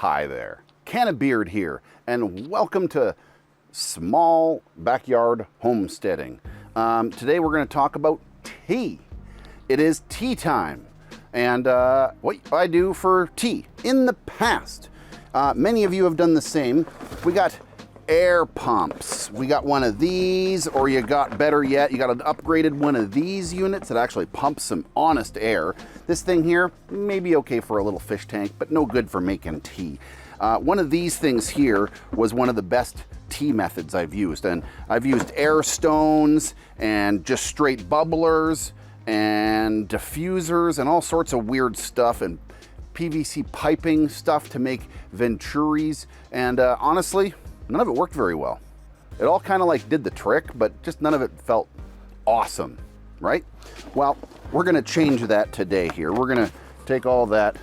Hi there, Can of Beard here, and welcome to Small Backyard Homesteading. Today we're going to talk about tea. It is tea time, and what I do for tea. In the past, many of you have done the same. We got air pumps. We got one of these, or you got, better yet, you got an upgraded one of these units that actually pumps some honest air. This thing here may be okay for a little fish tank, but no good for making tea. One of these things here was one of the best tea methods I've used, and I've used air stones and just straight bubblers and diffusers and all sorts of weird stuff and PVC piping stuff to make venturis, and honestly, none of it worked very well. It all kind of like did the trick, but just none of it felt awesome, right? Well, we're gonna change that today here. We're gonna take all that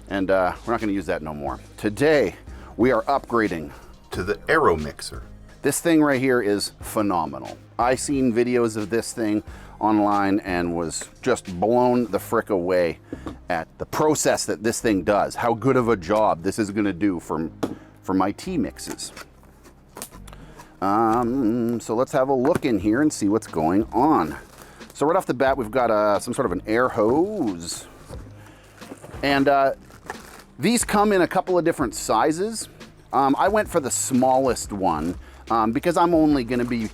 and we're not gonna use that no more. Today, we are upgrading to the Aeromixer. This thing right here is phenomenal. I seen videos of this thing online and was just blown the frick away at the process that this thing does, how good of a job this is gonna do for my tea mixes. So let's have a look in here and see what's going on. So right off the bat, we've got some sort of an air hose. And these come in a couple of different sizes. I went for the smallest one because I'm only gonna be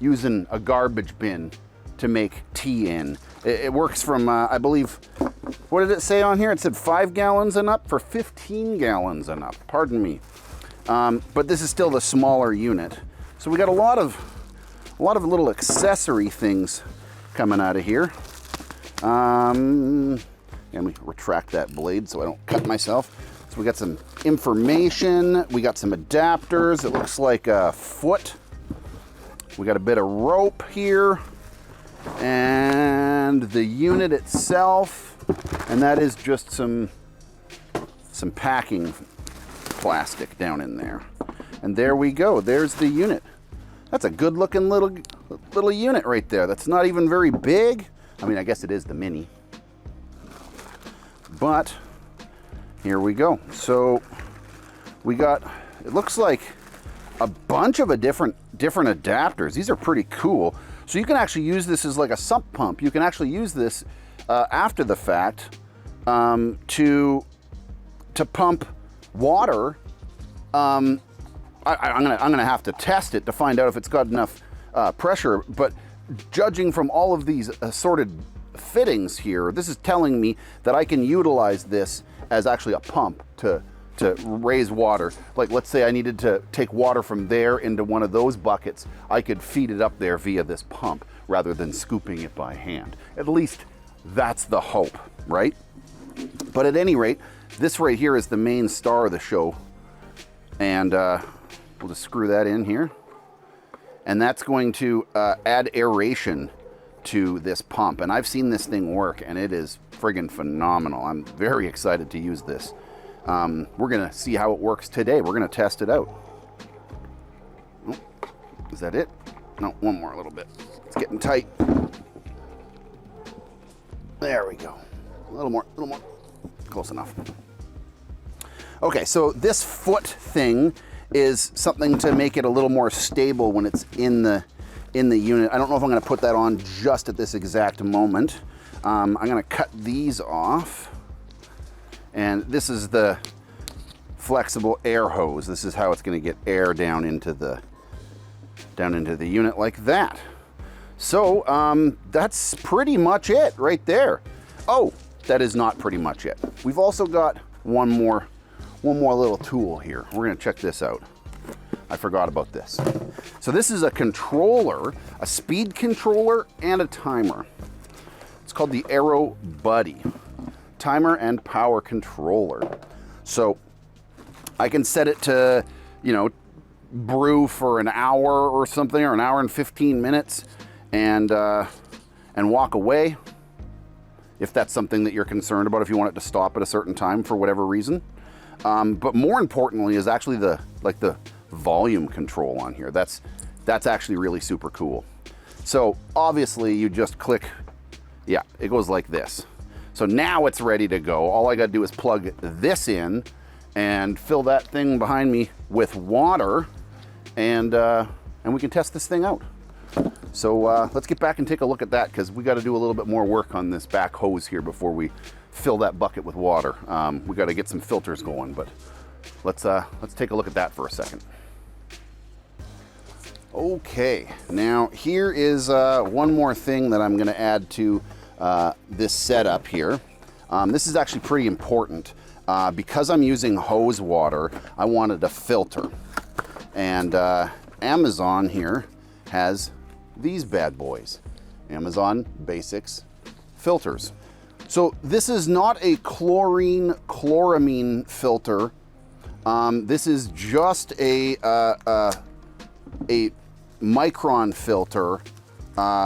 using a garbage bin to make tea in. It works from, I believe, what did it say on here? It said 5 gallons and up for 15 gallons and up, pardon me. But this is still the smaller unit. So we got a lot of little accessory things coming out of here. Let me retract that blade so I don't cut myself. So we got some information. We got some adapters. It looks like a foot. We got a bit of rope here. And the unit itself. And that is just some packing plastic down in there. And there we go. There's the unit. That's a good looking little unit right there. That's not even very big. I mean, I guess it is the mini. But here we go. So we got, it looks like a bunch of different adapters. These are pretty cool. So you can actually use this as like a sump pump. You can actually use this after the fact to pump water. I'm gonna have to test it to find out if it's got enough pressure, but judging from all of these assorted fittings here, this is telling me that I can utilize this as actually a pump to raise water. Like, let's say I needed to take water from there into one of those buckets, I could feed it up there via this pump rather than scooping it by hand. At least that's the hope, right? But at any rate, this right here is the main star of the show. And we'll just screw that in here. And that's going to add aeration to this pump. And I've seen this thing work, and it is friggin' phenomenal. I'm very excited to use this. We're gonna see how it works today. We're gonna test it out. Oh, is that it? No, one more little bit. It's getting tight. There we go. A little more. Close enough. Okay, so this foot thing is something to make it a little more stable when it's in the unit. I don't know if I'm gonna put that on just at this exact moment. I'm gonna cut these off. And this is the flexible air hose. This is how it's gonna get air down into the unit like that. So that's pretty much it right there. Oh, that is not pretty much it. We've also got one more little tool here. We're gonna check this out. I forgot about this. So this is a controller, a speed controller and a timer. It's called the aerobuddy. Timer and power controller. So I can set it to, you know, brew for an hour or something, or an hour and 15 minutes and walk away. If that's something that you're concerned about, if you want it to stop at a certain time for whatever reason. But more importantly is actually the volume control on here. That's actually really super cool. So obviously you just click, yeah, it goes like this. So now it's ready to go. All I gotta do is plug this in and fill that thing behind me with water, and we can test this thing out. So let's get back and take a look at that, because we got to do a little bit more work on this back hose here before we fill that bucket with water. We got to get some filters going, but let's take a look at that for a second. Okay, now here is one more thing that I'm going to add to this setup here. This is actually pretty important. Because I'm using hose water, I wanted a filter. And Amazon here has these bad boys. Amazon Basics filters. So this is not a chloramine filter. This is just a micron filter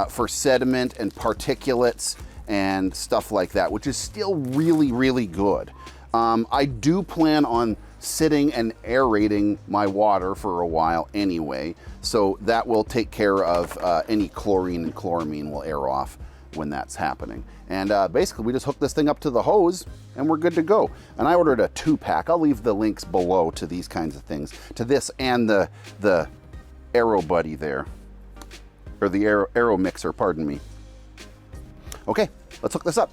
for sediment and particulates and stuff like that, which is still really, really good. I do plan on sitting and aerating my water for a while anyway, so that will take care of any chlorine and chloramine will air off when that's happening. And basically we just hook this thing up to the hose and we're good to go. And I ordered a 2-pack. I'll leave the links below to these kinds of things, to this and the aerobuddy there, or the Aeromixer, pardon me. Okay, let's hook this up.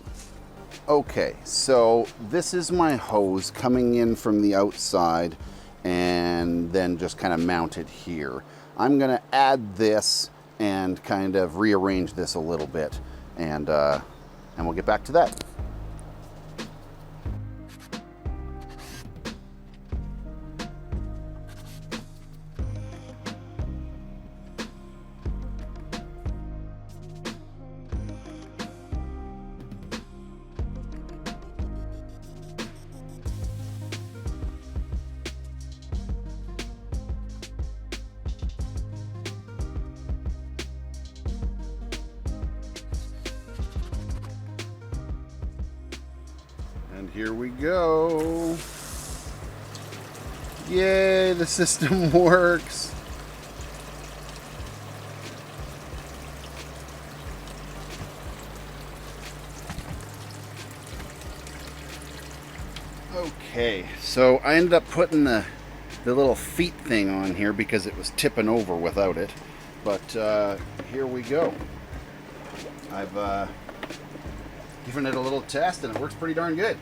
Okay, so this is my hose coming in from the outside and then just kind of mounted here. I'm gonna add this and kind of rearrange this a little bit, and we'll get back to that. And here we go. Yay, the system works. Okay, so I ended up putting the little feet thing on here because it was tipping over without it. But here we go. I've given it a little test and it works pretty darn good.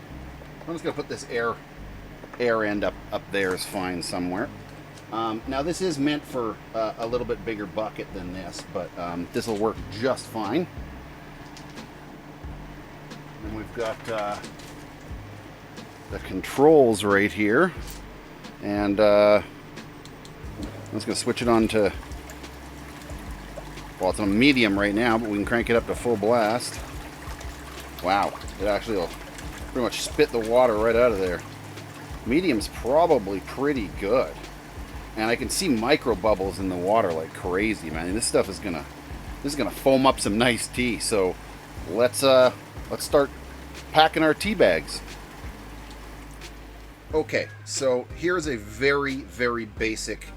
I'm just gonna put this air end up there is fine somewhere. Now this is meant for a little bit bigger bucket than this, but this will work just fine. And we've got the controls right here, and I'm just gonna switch it on to, well, it's on medium right now, but we can crank it up to full blast. Wow, it actually will pretty much spit the water right out of there. Medium's probably pretty good. And I can see micro bubbles in the water like crazy, man. This stuff is gonna foam up some nice tea. So let's start packing our tea bags. Okay, so here's a very, very basic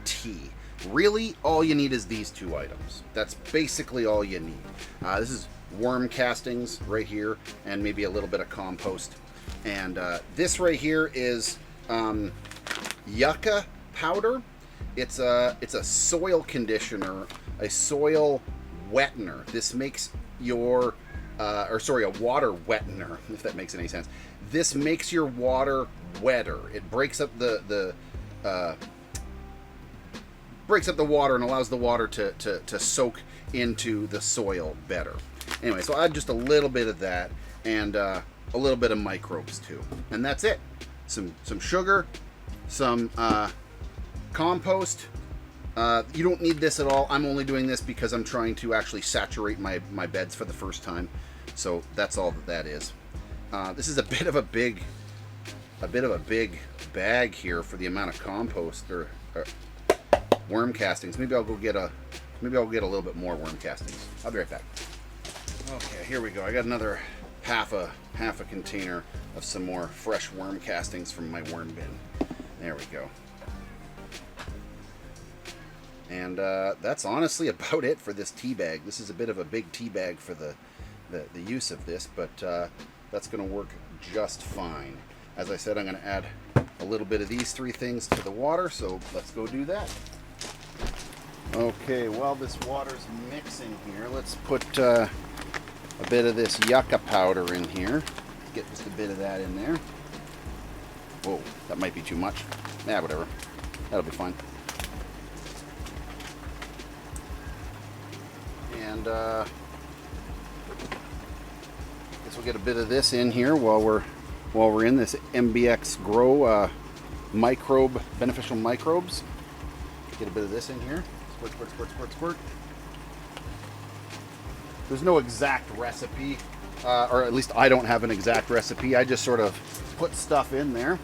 tea. Really, all you need is these two items. That's basically all you need. This is worm castings right here, and maybe a little bit of compost. And this right here is yucca powder. It's a soil conditioner, a soil wettener. This makes your a water wettener, if that makes any sense. This makes your water wetter. It breaks up the water and allows the water to soak into the soil better. Anyway, so I add just a little bit of that and a little bit of microbes too, and that's it. Some sugar, some compost. You don't need this at all. I'm only doing this because I'm trying to actually saturate my beds for the first time. So that's all that is. This is a bit of a big bag here for the amount of compost or worm castings. Maybe I'll get a little bit more worm castings. I'll be right back. Okay, here we go. I got another half a container of some more fresh worm castings from my worm bin. There we go. And that's honestly about it for this tea bag. This is a bit of a big tea bag for the use of this, but that's going to work just fine. as I said, I'm going to add a little bit of these three things to the water, so let's go do that. Okay, while this water's mixing here, let's put a bit of this yucca powder in here. Get just a bit of that in there. Whoa, that might be too much. Yeah, whatever. That'll be fine. And guess we'll get a bit of this in here while we're in this MBX Grow beneficial microbes. Get a bit of this in here. Squirt, squirt, squirt, squirt, squirt. There's no exact recipe, or at least I don't have an exact recipe. I just sort of put stuff in there,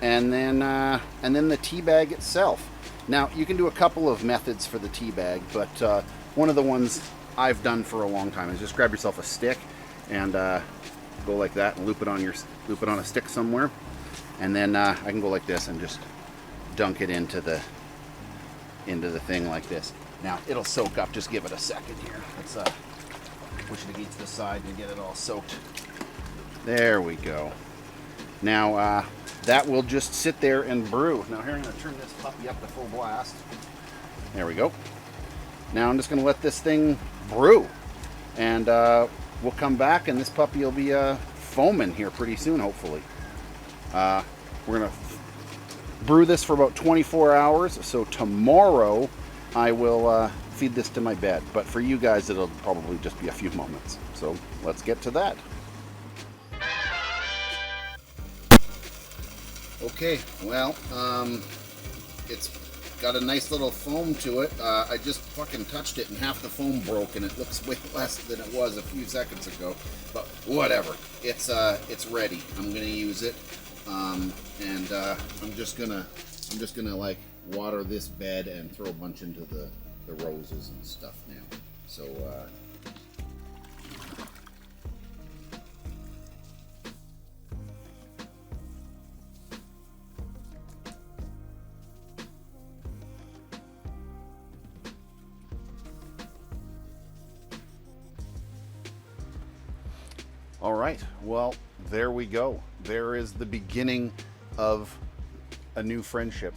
and then the tea bag itself. Now you can do a couple of methods for the tea bag, but one of the ones I've done for a long time is just grab yourself a stick and go like that and loop it on a stick somewhere, and then I can go like this and just dunk it into the thing like this. Now it'll soak up. Just give it a second here. Let's push it against the side and get it all soaked. There we go. Now that will just sit there and brew. Now here I'm going to turn this puppy up to full blast. There we go. Now I'm just going to let this thing brew, and we'll come back and this puppy will be foaming here pretty soon, hopefully. We're going to brew this for about 24 hours, so tomorrow I will feed this to my bed, but for you guys it'll probably just be a few moments. So let's get to that. Okay, well, it's got a nice little foam to it. I just fucking touched it and half the foam broke, and it looks way less than it was a few seconds ago, but whatever. It's ready. I'm gonna use it, and I'm just gonna like water this bed and throw a bunch into the roses and stuff now. So all right, well, there we go. There is the beginning of a new friendship.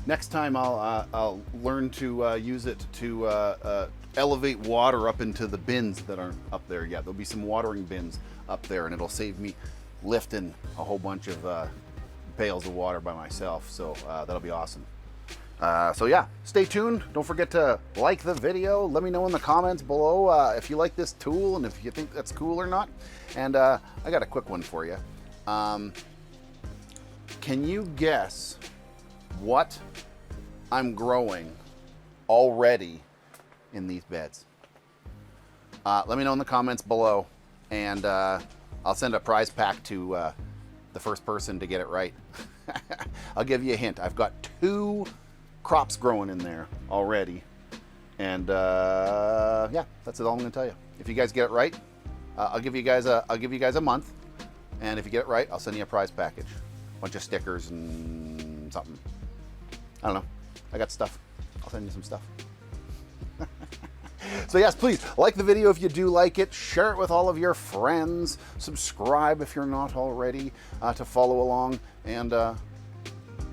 Next time I'll learn to use it to elevate water up into the bins that aren't up there yet. There'll be some watering bins up there, and it'll save me lifting a whole bunch of pails of water by myself. So that'll be awesome. So yeah, stay tuned. Don't forget to like the video. Let me know in the comments below if you like this tool and if you think that's cool or not. And I got a quick one for you. Can you guess what I'm growing already in these beds? Let me know in the comments below, and I'll send a prize pack to the first person to get it right. I'll give you a hint. I've got 2 crops growing in there already, and yeah, that's all I'm gonna tell you. If you guys get it right, I'll give you guys a month, and if you get it right, I'll send you a prize package, a bunch of stickers and something. I don't know. I got stuff. I'll send you some stuff. So yes, please like the video if you do like it. Share it with all of your friends. Subscribe if you're not already to follow along, and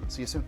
see you soon.